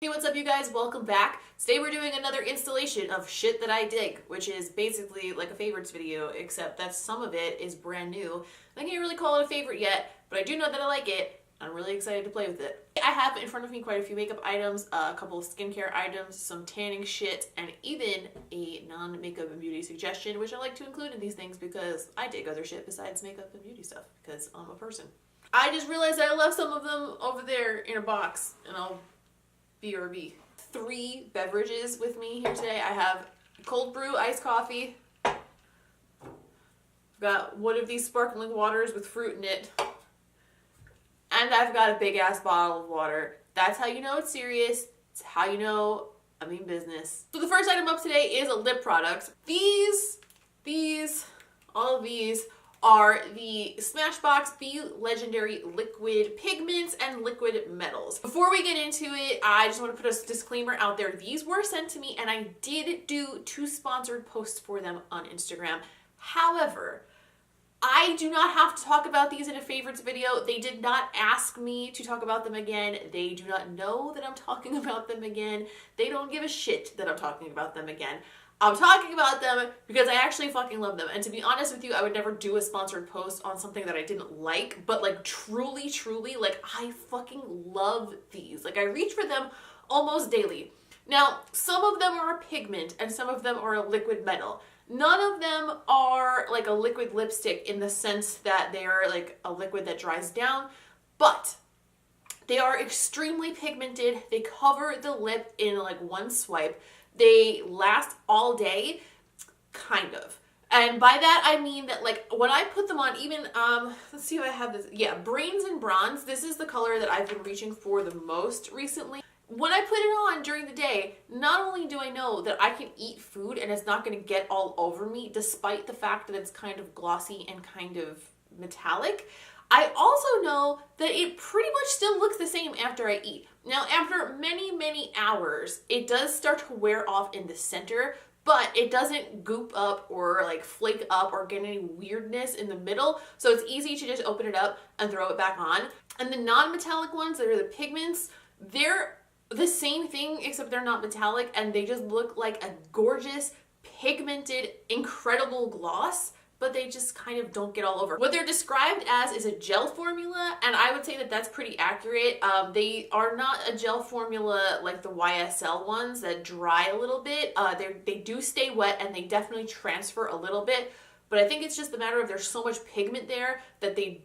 Hey, what's up you guys? Welcome back. Today we're doing another installation of shit that I dig, which is basically like a favorites video, except that some of it is brand new. I can't really call it a favorite yet, but I do know that I like it. I'm really excited to play with it. I have in front of me quite a few makeup items, a couple of skincare items, some tanning shit, and even a non-makeup and beauty suggestion, which I like to include in these things because I dig other shit besides makeup and beauty stuff, because I'm a person. I just realized I left some of them over there in a box, and I'll BRB. 3 beverages with me here today. I have cold brew iced coffee. I've got one of these sparkling waters with fruit in it. And I've got a big ass bottle of water. That's how you know it's serious. It's how you know I mean business. So the first item up today is a lip product. All of these are the Smashbox Be Legendary Liquid Pigments and Liquid Metals. Before we get into it, I just want to put a disclaimer out there. These were sent to me and I did do 2 sponsored posts for them on Instagram. However, I do not have to talk about these in a favorites video. They did not ask me to talk about them again. They do not know that I'm talking about them again. They don't give a shit that I'm talking about them again. I'm talking about them because I actually fucking love them. And to be honest with you, I would never do a sponsored post on something that I didn't like, but like truly, like I fucking love these. Like I reach for them almost daily. Now, some of them are a pigment and some of them are a liquid metal. None of them are like a liquid lipstick in the sense that they are like a liquid that dries down, but they are extremely pigmented. They cover the lip in like one swipe. They last all day, kind of. And by that, I mean that like when I put them on, even, let's see if I have this. Yeah, Brains and Bronze. This is the color that I've been reaching for the most recently. When I put it on during the day, not only do I know that I can eat food and it's not going to get all over me, despite the fact that it's kind of glossy and kind of metallic, I also know that it pretty much still looks the same after I eat. Now, after many hours, it does start to wear off in the center, but it doesn't goop up or like flake up or get any weirdness in the middle. So it's easy to just open it up and throw it back on. And the non-metallic ones that are the pigments, they're the same thing except they're not metallic and they just look like a gorgeous, pigmented, incredible gloss, but they just kind of don't get all over. What they're described as is a gel formula, and I would say that that's pretty accurate. They are not a gel formula like the YSL ones that dry a little bit. They do stay wet and they definitely transfer a little bit, but I think it's just a matter of there's so much pigment there that they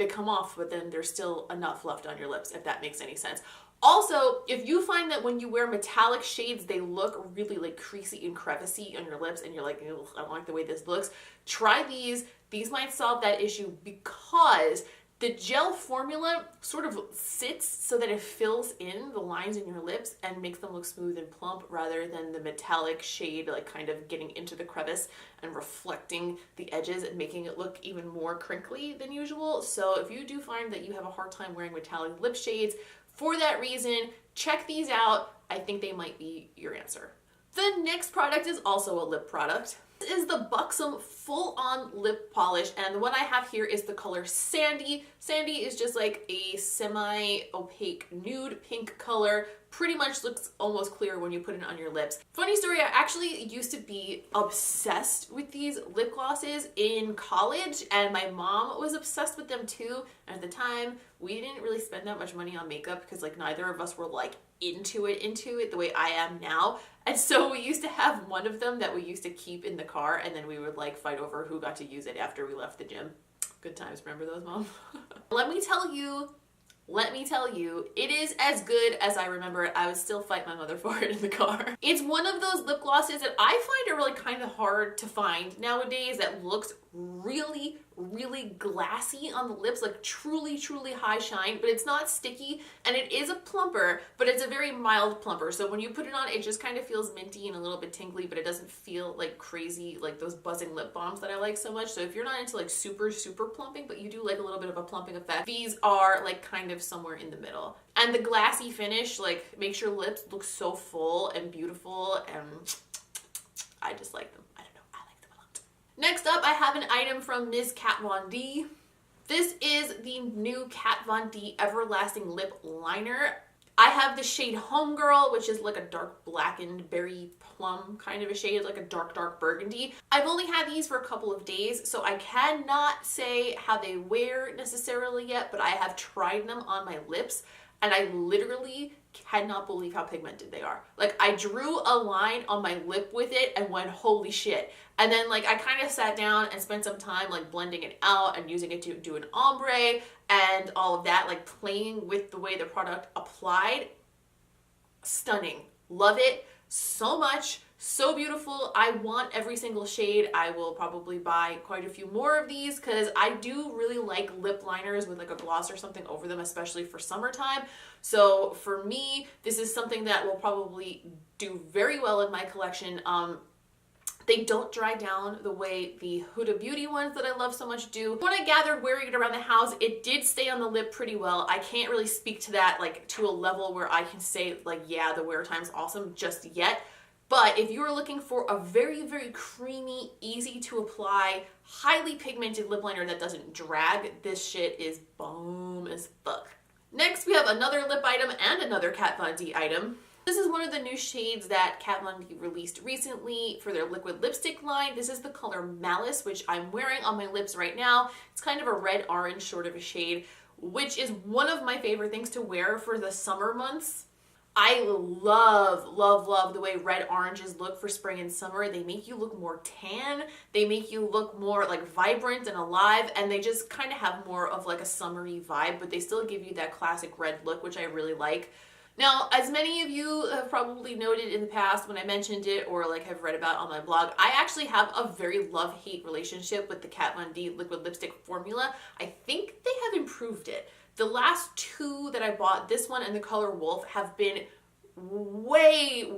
come off, but then there's still enough left on your lips, if that makes any sense. Also, if you find that when you wear metallic shades, they look really like creasy and crevicey on your lips and you're like, I don't like the way this looks, try these. These might solve that issue because the gel formula sort of sits so that it fills in the lines in your lips and makes them look smooth and plump rather than the metallic shade like kind of getting into the crevice and reflecting the edges and making it look even more crinkly than usual. So if you do find that you have a hard time wearing metallic lip shades, for that reason, check these out. I think they might be your answer. The next product is also a lip product. This is the Buxom full-on lip polish, and the one I have here is the color Sandy. Sandy is just like a semi-opaque nude pink color. Pretty much looks almost clear when you put it on your lips. Funny story, I actually used to be obsessed with these lip glosses in college, and my mom was obsessed with them too. And at the time, we didn't really spend that much money on makeup because like neither of us were like into it the way I am now. And so we used to have one of them that we used to keep in the car, and then we would like fight over who got to use it after we left the gym. Good times, remember those, Mom? Let me tell you, it is as good as I remember it. I would still fight my mother for it in the car. It's one of those lip glosses that I find are really kind of hard to find nowadays that looks really glassy on the lips, like truly high shine, but it's not sticky, and it is a plumper, but it's a very mild plumper. So when you put it on, it just kind of feels minty and a little bit tingly, but it doesn't feel like crazy, like those buzzing lip balms that I like so much. So if you're not into like super plumping, but you do like a little bit of a plumping effect, these are like kind of somewhere in the middle. And the glassy finish like makes your lips look so full and beautiful, and I just like them. I don't know, I like them a lot. Next up, I have an item from Ms. Kat Von D. This is the new Kat Von D Everlasting Lip Liner. I have the shade Homegirl, which is like a dark blackened berry plum kind of a shade, like a dark burgundy. I've only had these for a couple of days, so I cannot say how they wear necessarily yet, but I have tried them on my lips, and I literally cannot believe how pigmented they are. Like, I drew a line on my lip with it and went, holy shit. And then like I kind of sat down and spent some time like blending it out and using it to do an ombre and all of that, like playing with the way the product applied. Stunning. Love it so much. So beautiful. I want every single shade. I will probably buy quite a few more of these because I do really like lip liners with like a gloss or something over them, especially for summertime. So for me, this is something that will probably do very well in my collection. They don't dry down the way the Huda Beauty ones that I love so much do. When I gathered wearing it around the house, it did stay on the lip pretty well. I can't really speak to that like to a level where I can say like, yeah, the wear time's awesome just yet. But if you're looking for a very, very creamy, easy to apply, highly pigmented lip liner that doesn't drag, this shit is bomb as fuck. Next, we have another lip item and another Kat Von D item. This is one of the new shades that Kat Von D released recently for their liquid lipstick line. This is the color Malice, which I'm wearing on my lips right now. It's kind of a red-orange sort of a shade, which is one of my favorite things to wear for the summer months. I love the way red oranges look for spring and summer. They make you look more tan. They make you look more like vibrant and alive, and they just kind of have more of like a summery vibe, but they still give you that classic red look, which I really like. Now, as many of you have probably noted in the past when I mentioned it or like have read about on my blog, I actually have a very love-hate relationship with the Kat Von D liquid lipstick formula. I think they have improved it. The last two that I bought, this one and the color Wolf, have been way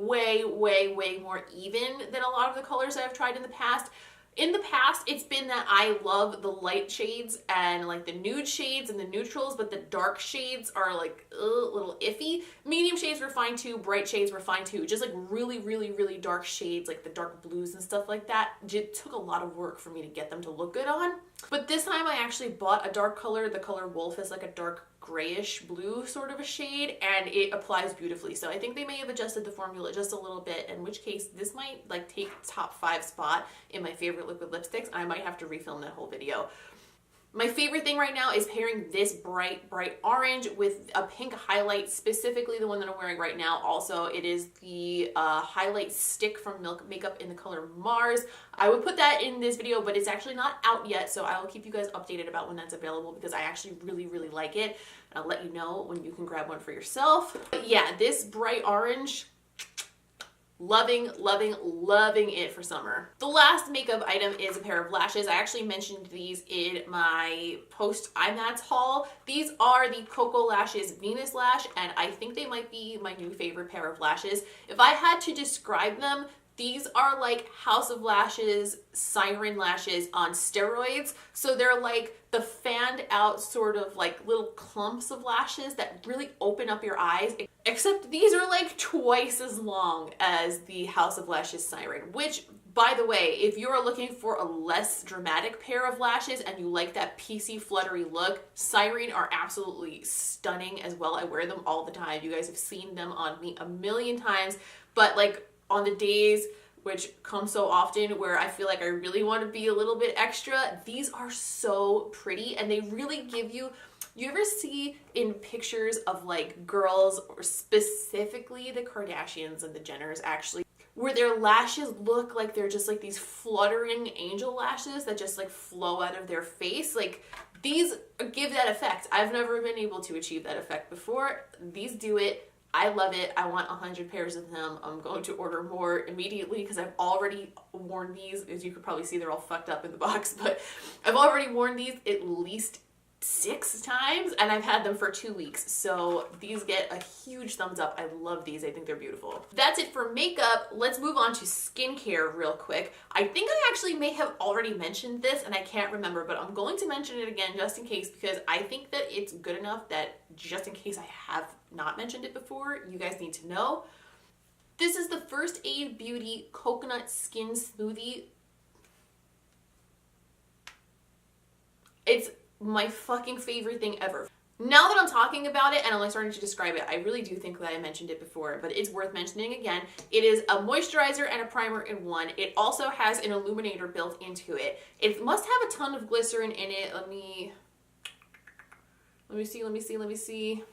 more even than a lot of the colors I've tried in the past. In the past, it's been that I love the light shades and like the nude shades and the neutrals, but the dark shades are like a little iffy. Medium shades were fine too, bright shades were fine too. Just like really dark shades, like the dark blues and stuff like that. It took a lot of work for me to get them to look good on. But this time I actually bought a dark color. The color Wolf is like a dark grayish blue sort of a shade, and it applies beautifully. So I think they may have adjusted the formula just a little bit, in which case this might like take top 5 spot in my favorite liquid lipsticks. I might have to refilm that whole video. My favorite thing right now is pairing this bright orange with a pink highlight, specifically the one that I'm wearing right now. Also, it is the highlight stick from Milk Makeup in the color Mars. I would put that in this video, but it's actually not out yet, so I will keep you guys updated about when that's available because I actually really like it. And I'll let you know when you can grab one for yourself. But yeah, this bright orange, loving it for summer. The last makeup item is a pair of lashes. I actually mentioned these in my post IMATS haul. These are the Koko Lashes Venus Lash, and I think they might be my new favorite pair of lashes. If I had to describe them, these are like House of Lashes siren lashes on steroids. So they're like the fanned out sort of like little clumps of lashes that really open up your eyes. Except these are like twice as long as the House of Lashes siren, which, by the way, if you're looking for a less dramatic pair of lashes and you like that PC fluttery look, siren are absolutely stunning as well. I wear them all the time. You guys have seen them on me a million times, but like on the days which come so often where I feel like I really want to be a little bit extra, these are so pretty and they really give you ever see in pictures of like girls, or specifically the Kardashians and the Jenners actually, where their lashes look like they're just like these fluttering angel lashes that just like flow out of their face? Like, these give that effect. I've never been able to achieve that effect before. These do it. I love it. I want 100 pairs of them. I'm going to order more immediately because I've already worn these. As you could probably see, they're all fucked up in the box, but I've already worn these at least 6 times and I've had them for 2 weeks. So these get a huge thumbs up. I love these. I think they're beautiful. That's it for makeup. Let's move on to skincare real quick. I think I actually may have already mentioned this and I can't remember, but I'm going to mention it again just in case because I think that it's good enough that just in case I have not mentioned it before, you guys need to know. This is the First Aid Beauty Coconut Skin Smoothie. It's my fucking favorite thing ever. Now that I'm talking about it and I'm like starting to describe it, I really do think that I mentioned it before, but it's worth mentioning again. It is a moisturizer and a primer in one. It also has an illuminator built into it. It must have a ton of glycerin in it. Let me see.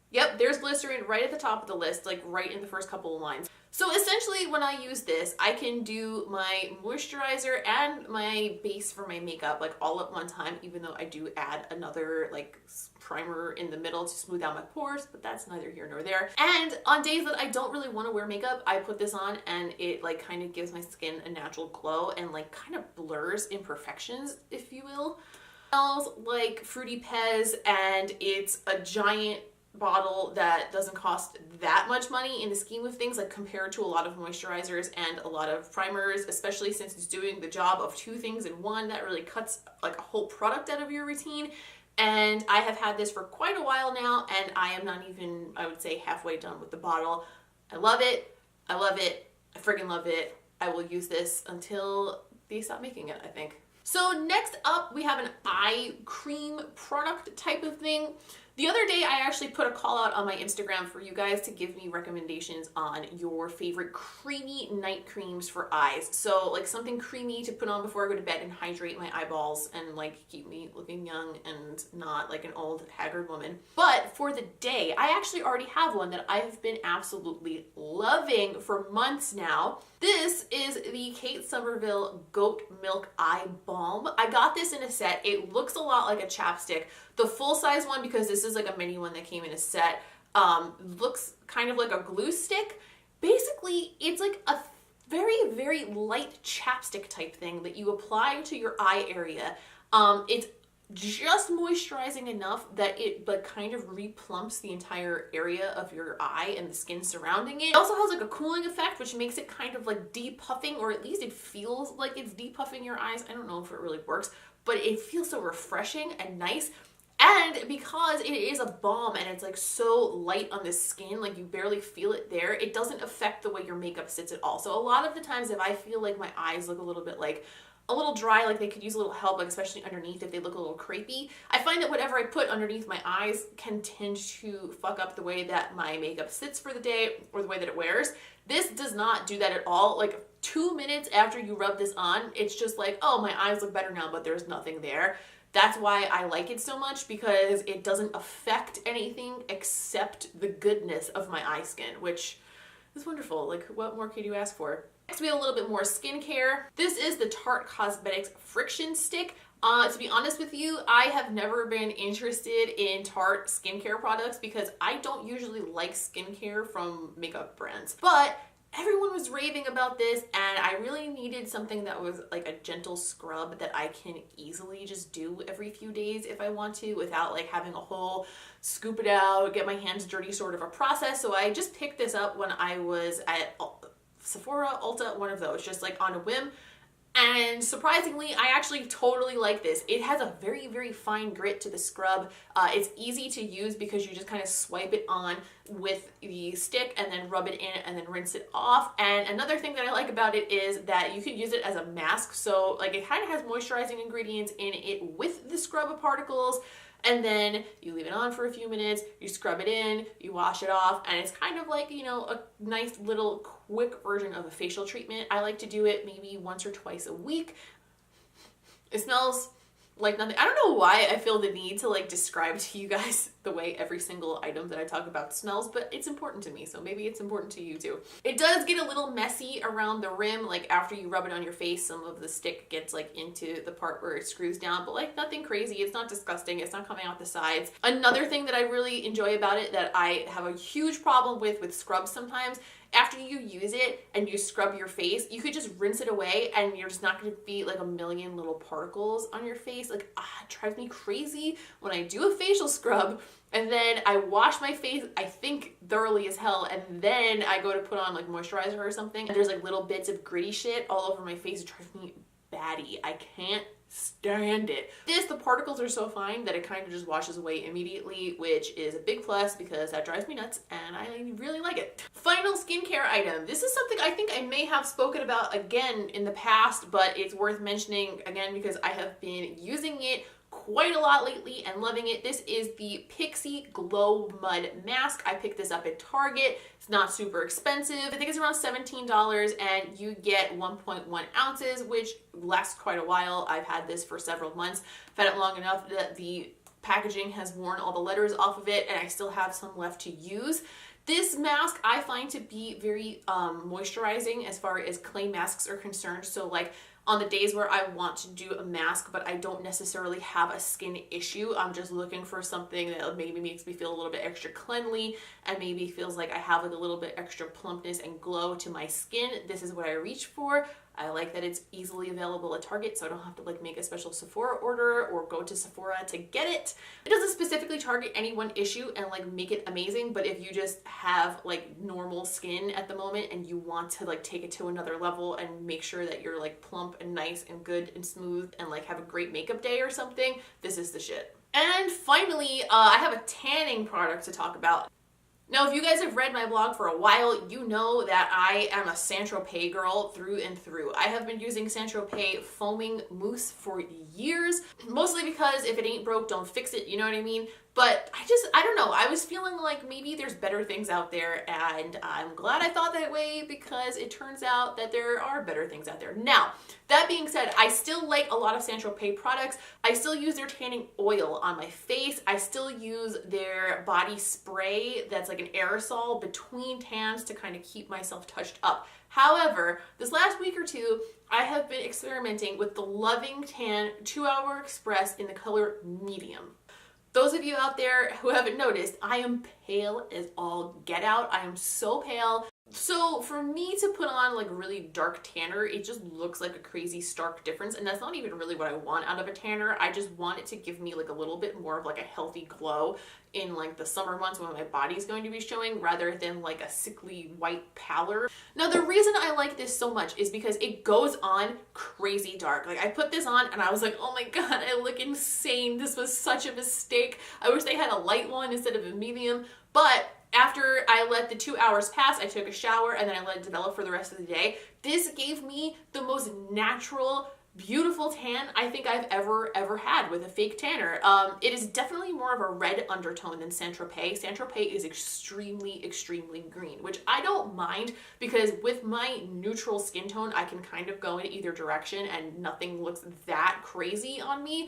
Yep, there's glycerin right at the top of the list, like right in the first couple of lines. So essentially when I use this, I can do my moisturizer and my base for my makeup like all at one time, even though I do add another like primer in the middle to smooth out my pores, but that's neither here nor there. And on days that I don't really want to wear makeup, I put this on and it like kind of gives my skin a natural glow and like kind of blurs imperfections, if you will. It smells like Fruity Pez, and it's a giant bottle that doesn't cost that much money in the scheme of things, like compared to a lot of moisturizers and a lot of primers, especially since it's doing the job of two things in one. That really cuts like a whole product out of your routine. And I have had this for quite a while now, and I am not even, I would say, halfway done with the bottle. I love it. I love it. I friggin' love it. I will use this until they stop making it, I think. So next up, we have an eye cream product type of thing. The other day, I actually put a call out on my Instagram for you guys to give me recommendations on your favorite creamy night creams for eyes. So like something creamy to put on before I go to bed and hydrate my eyeballs and like keep me looking young and not like an old haggard woman. But for the day, I actually already have one that I've been absolutely loving for months now. This is the Kate Somerville Goat Milk Eye Balm. I got this in a set. It looks a lot like a chapstick. The full size one, because this is like a mini one that came in a set, looks kind of like a glue stick. Basically, it's like a very, very light chapstick type thing that you apply to your eye area. It's just moisturizing enough that it like kind of replumps the entire area of your eye and the skin surrounding it. It also has like a cooling effect, which makes it kind of like depuffing, or at least it feels like it's depuffing your eyes. I don't know if it really works, but it feels so refreshing and nice. And because it is a balm and it's like so light on the skin, like you barely feel it there, it doesn't affect the way your makeup sits at all. So a lot of the times if I feel like my eyes look a little bit like a little dry, like they could use a little help, like especially underneath if they look a little crepey, I find that whatever I put underneath my eyes can tend to fuck up the way that my makeup sits for the day or the way that it wears. This does not do that at all. Like 2 minutes after you rub this on, it's just like, oh, my eyes look better now, but there's nothing there. That's why I like it so much, because it doesn't affect anything except the goodness of my eye skin, which is wonderful. Like, what more could you ask for? Next, we have a little bit more skincare. This is the Tarte Cosmetics Friction Stick. To be honest with you, I have never been interested in Tarte skincare products because I don't usually like skincare from makeup brands. But everyone was raving about this, and I really needed something that was like a gentle scrub that I can easily just do every few days if I want to, without like having a whole scoop it out, get my hands dirty sort of a process. So I just picked this up when I was at Sephora, Ulta, one of those, just like on a whim. And surprisingly, I actually totally like this. It has a very, very fine grit to the scrub. It's easy to use because you just kind of swipe it on with the stick and then rub it in and then rinse it off. And another thing that I like about it is that you can use it as a mask. So like it kind of has moisturizing ingredients in it with the scrub particles. And then you leave it on for a few minutes, you scrub it in, you wash it off, and it's kind of like, you know, a nice little quick version of a facial treatment. I like to do it maybe once or twice a week. It smells like nothing. I don't know why I feel the need to like describe to you guys the way every single item that I talk about smells, but it's important to me, so maybe it's important to you too. It does get a little messy around the rim, like after you rub it on your face, some of the stick gets like into the part where it screws down, but like nothing crazy. It's not disgusting. It's not coming out the sides. Another thing that I really enjoy about it that I have a huge problem with scrubs sometimes, after you use it and you scrub your face, you could just rinse it away and you're just not going to be like a million little particles on your face. Like, it drives me crazy when I do a facial scrub and then I wash my face, I think thoroughly as hell, and then I go to put on like moisturizer or something, and there's like little bits of gritty shit all over my face. It drives me batty. I can't stand it. The particles are so fine that it kind of just washes away immediately, which is a big plus because that drives me nuts and I really like it. Final skincare item. This is something I think I may have spoken about again in the past, but it's worth mentioning again because I have been using it quite a lot lately and loving it. This is the Pixi Glow Mud Mask. I picked this up at Target. It's not super expensive. I think it's around $17 and you get 1.1 ounces, which lasts quite a while. I've had this for several months. I've had it long enough that the packaging has worn all the letters off of it and I still have some left to use. This mask I find to be very moisturizing as far as clay masks are concerned. So like on the days where I want to do a mask, but I don't necessarily have a skin issue, I'm just looking for something that maybe makes me feel a little bit extra cleanly and maybe feels like I have like a little bit extra plumpness and glow to my skin. This is what I reach for. I like that it's easily available at Target, so I don't have to like make a special Sephora order or go to Sephora to get it. It doesn't specifically target any one issue and like make it amazing, but if you just have like normal skin at the moment and you want to like take it to another level and make sure that you're like plump and nice and good and smooth and like have a great makeup day or something, this is the shit. And finally, I have a tanning product to talk about. Now, if you guys have read my blog for a while, you know that I am a Saint-Tropez girl through and through. I have been using Saint-Tropez foaming mousse for years, mostly because if it ain't broke, don't fix it, you know what I mean? But I don't know, I was feeling like maybe there's better things out there, and I'm glad I thought that way because it turns out that there are better things out there. Now, that being said, I still like a lot of Saint-Tropez products. I still use their tanning oil on my face. I still use their body spray that's like an aerosol between tans to kind of keep myself touched up. However, this last week or two, I have been experimenting with the Loving Tan 2-Hour Express in the color medium. Those of you out there who haven't noticed, I am pale as all get out. I am so pale. So for me to put on like really dark tanner, it just looks like a crazy stark difference. And that's not even really what I want out of a tanner. I just want it to give me like a little bit more of like a healthy glow in like the summer months when my body's going to be showing rather than like a sickly white pallor. Now the reason I like this so much is because it goes on crazy dark. Like I put this on and I was like, oh my God, I look insane. This was such a mistake. I wish they had a light one instead of a medium, but after I let the 2 hours pass, I took a shower and then I let it develop for the rest of the day. This gave me the most natural, beautiful tan I think I've ever had with a fake tanner. It is definitely more of a red undertone than Saint-Tropez. Saint-Tropez is extremely green, which I don't mind because with my neutral skin tone, I can kind of go in either direction and nothing looks that crazy on me.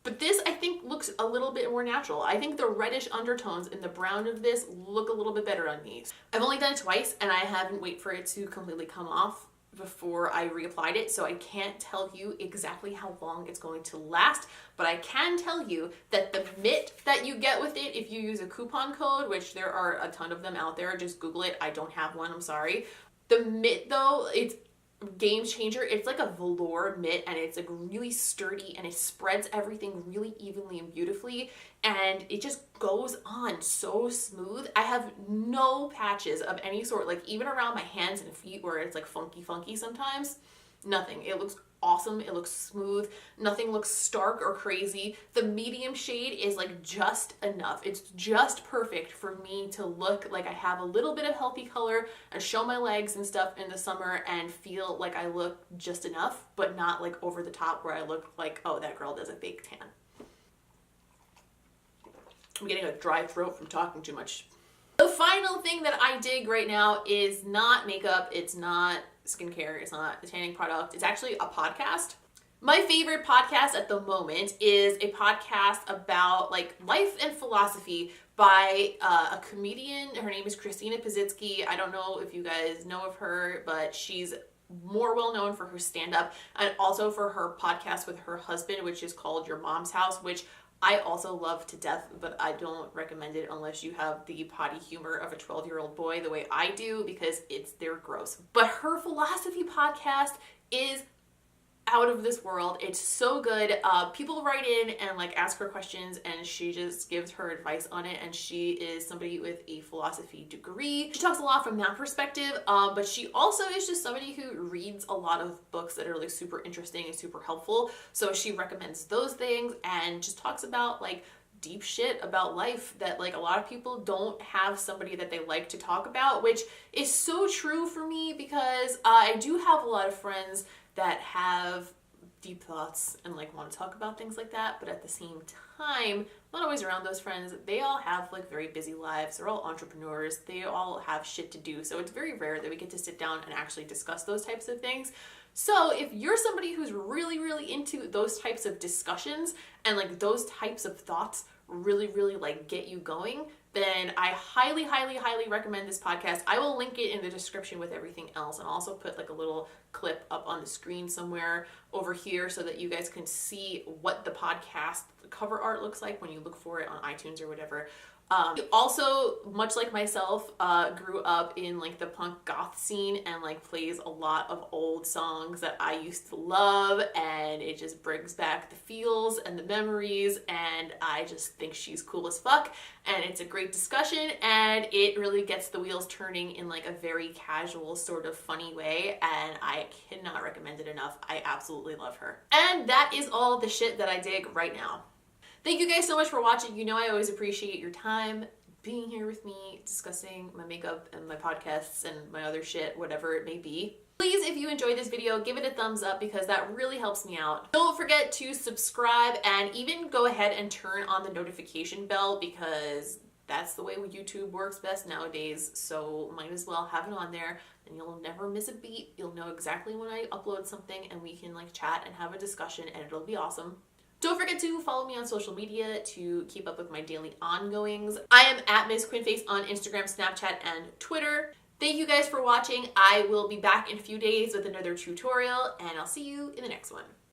But this, I think, looks a little bit more natural. I think the reddish undertones in the brown of this look a little bit better on me. I've only done it twice, and I haven't waited for it to completely come off before I reapplied it, so I can't tell you exactly how long it's going to last, but I can tell you that the mitt that you get with it, if you use a coupon code, which there are a ton of them out there, just Google it. I don't have one, I'm sorry. The mitt, though, it's game changer. It's like a velour mitt and it's like really sturdy and it spreads everything really evenly and beautifully and it just goes on so smooth. I have no patches of any sort, like even around my hands and feet where it's like funky sometimes. Nothing. It looks awesome. It looks smooth. Nothing looks stark or crazy. The medium shade is like just enough. It's just perfect for me to look like I have a little bit of healthy color and show my legs and stuff in the summer and feel like I look just enough, but not like over the top where I look like, oh, that girl does a fake tan. I'm getting a dry throat from talking too much. The final thing that I dig right now is not makeup. It's not skincare, it's not a tanning product, it's actually a podcast. My favorite podcast at the moment is a podcast about like life and philosophy by a comedian. Her name is Christina Pazitsky. I don't know if you guys know of her, but she's more well known for her stand-up and also for her podcast with her husband, which is called Your Mom's House, which I also love to death, but I don't recommend it unless you have the potty humor of a 12-year-old boy the way I do, because they're gross. But her philosophy podcast is out of this world. It's so good. People write in and like ask her questions and she just gives her advice on it, and she is somebody with a philosophy degree. She talks a lot from that perspective, but she also is just somebody who reads a lot of books that are like super interesting and super helpful. So she recommends those things and just talks about like deep shit about life that like a lot of people don't have somebody that they like to talk about, which is so true for me because I do have a lot of friends that have deep thoughts and like want to talk about things like that, but at the same time, not always around those friends. They all have like very busy lives. They're all entrepreneurs. They all have shit to do. So it's very rare that we get to sit down and actually discuss those types of things. So if you're somebody who's really, really into those types of discussions and like those types of thoughts really, really like get you going, then I highly, highly, highly recommend this podcast. I will link it in the description with everything else, and I'll also put like a little clip up on the screen somewhere over here so that you guys can see what the podcast cover art looks like when you look for it on iTunes or whatever. Also, much like myself, grew up in like the punk goth scene and like plays a lot of old songs that I used to love, and it just brings back the feels and the memories, and I just think she's cool as fuck, and it's a great discussion, and it really gets the wheels turning in like a very casual sort of funny way, and I cannot recommend it enough. I absolutely love her. And that is all the shit that I dig right now. Thank you guys so much for watching. You know I always appreciate your time being here with me, discussing my makeup and my podcasts and my other shit, whatever it may be. Please, if you enjoyed this video, give it a thumbs up because that really helps me out. Don't forget to subscribe and even go ahead and turn on the notification bell because that's the way YouTube works best nowadays. So might as well have it on there and you'll never miss a beat. You'll know exactly when I upload something and we can like chat and have a discussion and it'll be awesome. Don't forget to follow me on social media to keep up with my daily ongoings. I am at Ms. QuinnFace on Instagram, Snapchat, and Twitter. Thank you guys for watching. I will be back in a few days with another tutorial, and I'll see you in the next one.